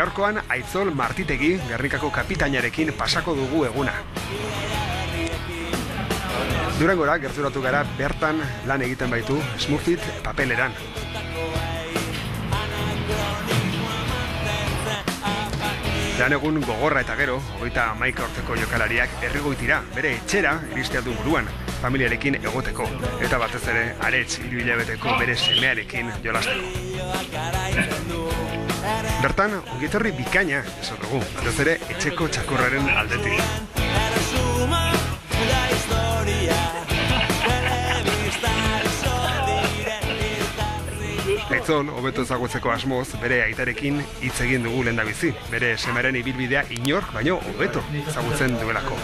Gaurkoan Aitzol Martitegi, Gernikako kapitainarekin pasako dugu eguna. Durangora gerturatu gara bertan lan egiten baitu Smurfit papeleran. Lan egun gogorra eta gero, 31 urteko jokalariak herrigoitira, bere etxera iristea du buruan, familiarekin egoteko, eta batez ere Arets 3 hilabeteko bere semearekin jolasteko. Bertan, ongietorri bikaina esan dugu, batez ere etxeko txakurraren aldetik. Aitzol, hobeto ezagutzeko asmoz, bere aitarekin hitz egin dugu lehendabizi. Bere semearen ibilbidea inork, baino hobeto ezagutzen duelako.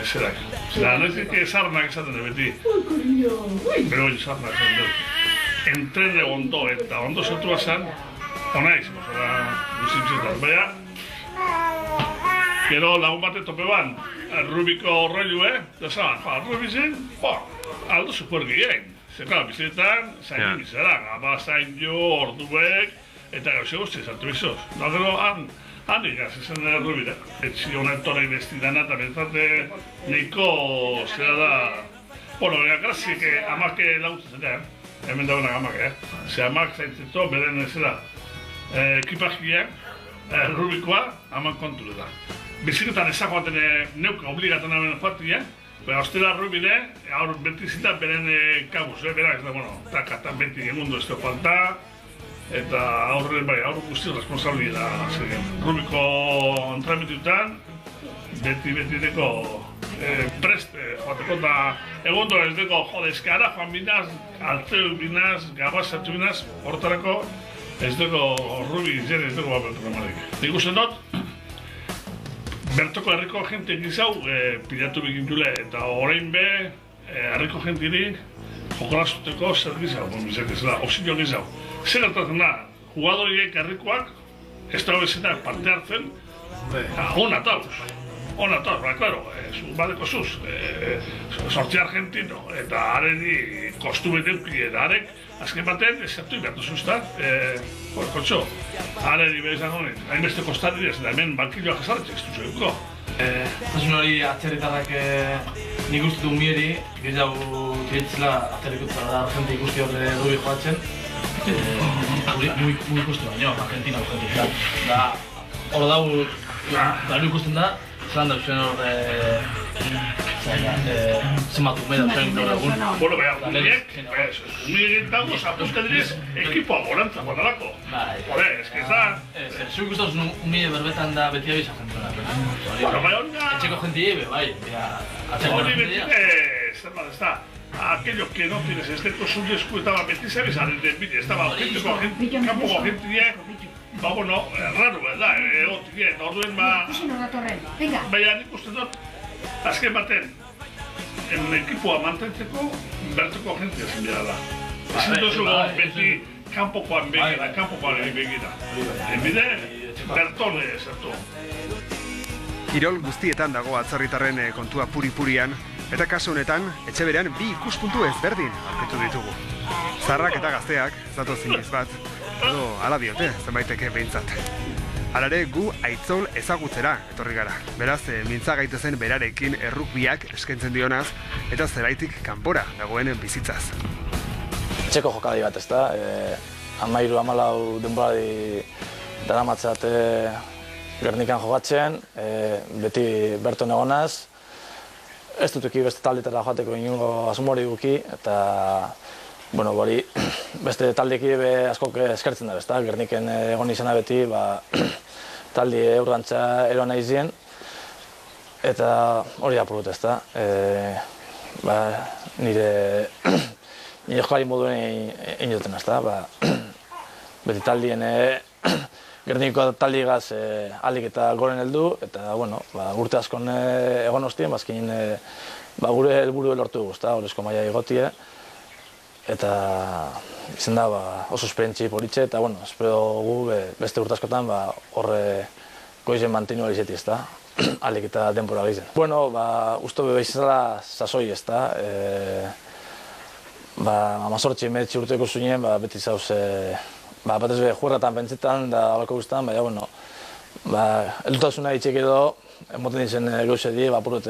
Zerak. Noizik esarnak esaten da beti. Bero esarnak esaten dut. Entrene ondo eta ondo sortua zen, ona izan, guzintzetan. Baina, gero lagun bate tope ban, Rubiko rollu, eta zan, Rubizen, aldo super gehien. Zeka, bizitan, zain bizera, gaba zain jo, orduek, eta gauze guzti, zartu bizoz. Gero, han igaz, esan da Rubira. Etzi honen torei bestidana, eta bentzate, neiko zera da... Bueno, grazik, amake lagutzen zera, hemen dagoenak amake, ze amak zaintzeto, beren zera, ekipazkia, Rubikoa, amak konture da. Biziketan ezagoaten neuka obligatan hemen joatia, pero ostera Rubire, aur beti zita beren kabuz, berak, ez da, bueno, takatan beti emundu ez da falta, eta aurre guzti responsabili da, zegen. Rubiko entramitutan, beti deko prest joateko, eta egondo ez deko, jode, eskara joan binaz, altzeu binaz, gabaz hartu binaz, horretarako ez deko Rubi zer ez deko babel programarik. Nik usten dut, bertoko herriko jente gizau pilatu bikintule, eta orain be, herriko jentirik jokolazuteko zer gizau, oxilio gizau. Zer gertatzen da, jugadoriek herrikoak, ez dago bezenak parte hartzen, ona tauz, claro, badeko zuz, sortzi argentino, eta areni kostume deuki, eta arek, azken baten, zertu ikartu zuzta, kotxo, areni behizan honen, hainbeste kostari ez, eta hemen bankilloak ezarretxe ez duzuko. Zasun hori atzerritarrak nik uste du mieri, gehiago diretzela atzerrikutza da Argentina ikusti horre Rubi joatzen, muy ikustu baino, Argentina Argentina. Da, hor dago, daru ikusten da, zelan da zuen hor zenbatu meda zuen gaur egun. Bueno, beha, umiek dago, zapuzka direz, ekipoa gorantza guadalako. Hore, eski da. Zuen ikusten zuen umie berbetan da beti abizan jentuena. Etxeko jentie, bai, hori beti, zer bat ez da. Aquello que no tienes excepto suyo escuetaba beti sabes a desde bide, estaba campo gente ba, bueno, raro, ¿verdad? Egotien, orduen ba... Baina nik uste dut, azken baten, ekipoa mantentzeko, bertoko jentia zen bera da. Ezin duzu beti kanpokoan begira. Enbide, bertone zertu. Kirol guztietan dago atzerritarren kontua puri-purian, eta kasu honetan, etxe berean bi ikuspuntu ezberdin aurkitu ditugu. Zarrak eta gazteak, zato zinez bat, edo ala diote, zenbaiteke behintzat. Halare, gu Aitzol ezagutzera etorri gara. Beraz, mintza gaitezen berarekin errukbiak eskaintzen dionaz, eta zeraitik kanpora dagoen bizitzaz. Etxeko jokadi bat ez da, 13-14 denborari daramatzat Gernikan jokatzen, beti berton egonaz. Ez dut eki beste taldetara joateko inungo asumori duki, eta bueno, hori beste taldeki askok eskertzen da, ezta? Gerniken egon izana beti, taldi eurrantza eroan nahi zien, eta hori apurut, ezta? Nire jokari moduen egin duten, ezta? Beti taldien Gerniko taldigaz alik eta goren heldu, eta bueno, urte askon egon ostien, bazkin gure helburu lortu dugu, horrezko maila egotie. Eta izan da oso esperientzi politxe, eta bueno, espero gu beste urte askotan horre goizen mantinu alizeti, ezta? Alik eta denbora gehizen. Bueno, uste behizela sasoi, ezta? 18-19 urteko zuen, beti zauz batez be juerratan pentsetan da alako guztan, baina, bueno, eldutasuna itxek edo, emoten dizen gauze die, apurret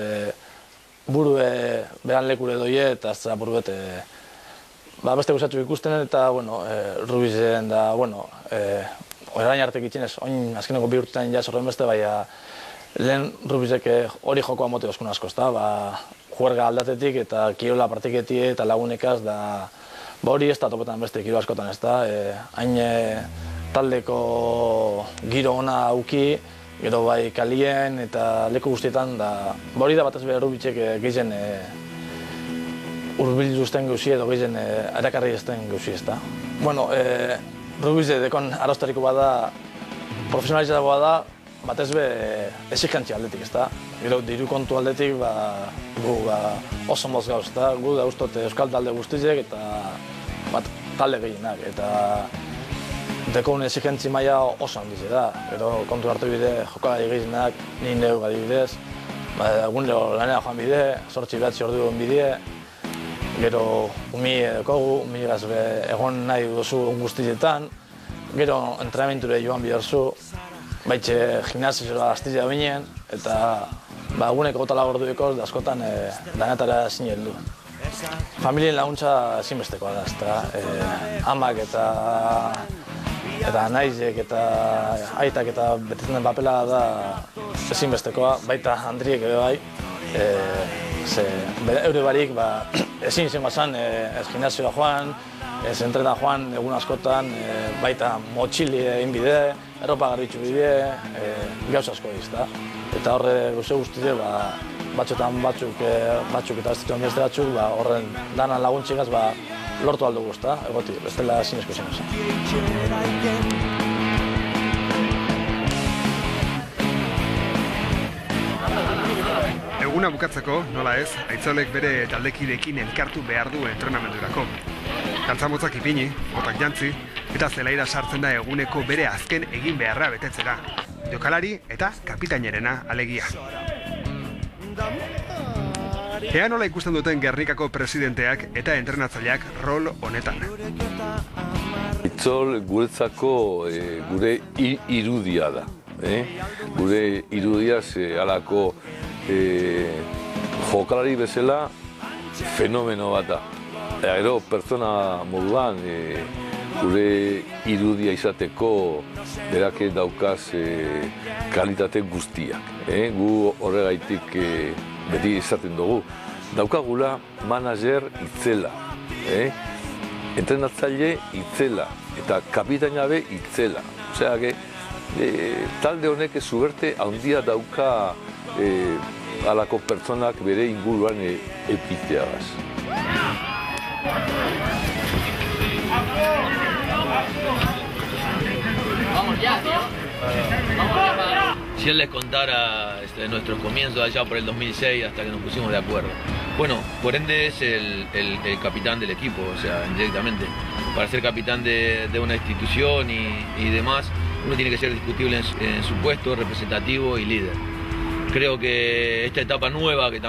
burue beran lekure doie, eta ez apurret beste gauzatxu ikusten, eta, bueno, Rubizen da, bueno, orain artek itxinez, oin azkeneko 2 urtean jaz horren beste, baina lehen Rubizek hori jokoa mote oskun asko, ezta, juerga aldatetik eta kirola partiketie eta lagunekaz, da hori ez da topetan beste kiro askotan, ezta, hain taldeko giro ona auki, gero bai kalien eta leku guztietan, da hori da batez be Rubizek gehien urbiluzten gauzi edo gehien erakarri ezten gauzi, ezta. Bueno, Rubize dekon arrostariko bada, profesionalizatua da, batez be exigentzia aldetik, ezta. Gero diru kontu aldetik gu oso moz gauz, ezta. Gu gauztot euskal talde guztizek eta talde gehienak. Eta dekon exigentzi maila oso handize da. Gero kontu hartu bide jokalari gehienak, ni neu adibidez. Egunero lanera joan bide, 8-9 ordu bide. Gero umi dekogu, umigaz egon nahi duzu guztietan. Gero entrenamenture joan biharzu, baitxe gimnasiora astizia binen, eta eguneko gota lagordueko askotan danetara zinen du. Familien laguntza ezinbestekoa da, ezta. Amak eta naizek eta aitak eta betetzen den papela da ezinbestekoa, baita Andriek ere bai. Eure barik ezin izango zan ez gimnasioa joan, ez entrena joan egun askotan, baita motxili egin bide, erropa garbitzu bide, gauz asko izta. Eta horre gauze guztide, batxotan batzuk eta ez dituen beste batzuk, horren danan laguntxigaz lortu aldugu, ezta, egoti, bestela ezin esko zen. Eguna bukatzeko, nola ez, Aitzolek bere taldekideekin elkartu behar du entrenamendurako. Dantzamotzak ipini, botak jantzi, eta zelaira sartzen da eguneko bere azken egin beharra betetzera. Jokalari eta kapitainerena alegia. Ea nola ikusten duten Gernikako presidenteak eta entrenatzaileak rol honetan. Aitzol guretzako gure irudia da. Gure irudia halako jokalari bezala fenomeno bat da. Gero pertsona moduan gure irudia izateko berak daukaz kalitate guztiak. Gu horregaitik beti izaten dugu. Daukagula manager itzela, entrenatzaile itzela eta kapitaina be itzela. Osea, talde honek zuberte handia dauka halako pertsonak bere inguruan epiteagaz. Si él les contara nuestros comienzos allá por el 2006 hasta que nos pusimos de acuerdo. Bueno, por ende es el capitán del equipo, o sea, indirectamente. Para ser capitán de una institución y demás, uno tiene que ser discutible en su puesto, representativo y líder. Creo que esta etapa nueva que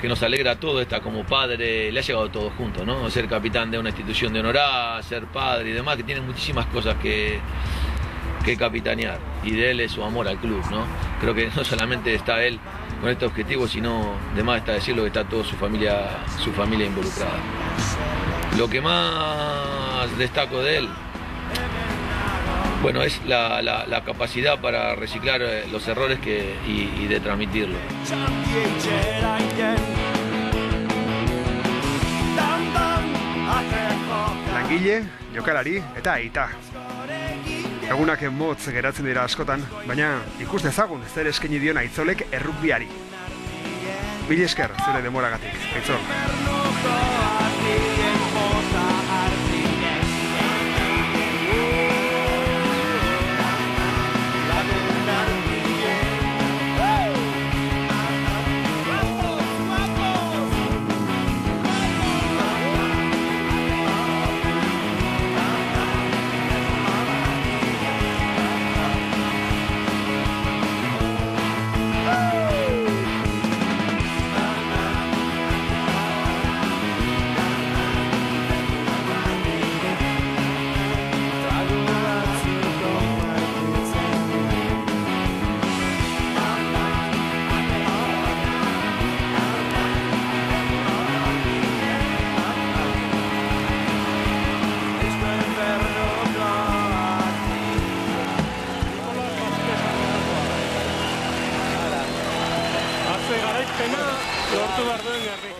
nos alegra a todos, está como padre, le ha llegado todo junto, ¿no? Ser capitán de una institución de honorá, ser padre y demás, que tiene muchísimas cosas que capitanear. Y de él es su amor al club, ¿no? Creo que no solamente está él con este objetivo, sino, además está decirlo, que está toda su familia involucrada. Lo que más destaco de él, bueno, es la capacidad para reciclar los errores y de transmitirlo. Langile, jokalari eta aita. Egunak motz geratzen dira askotan, baina ikus dezagun zer eskaini dion Aitzolek errugbiari. Mila esker zure demoragatik, Aitzol. lortu behar duen herri.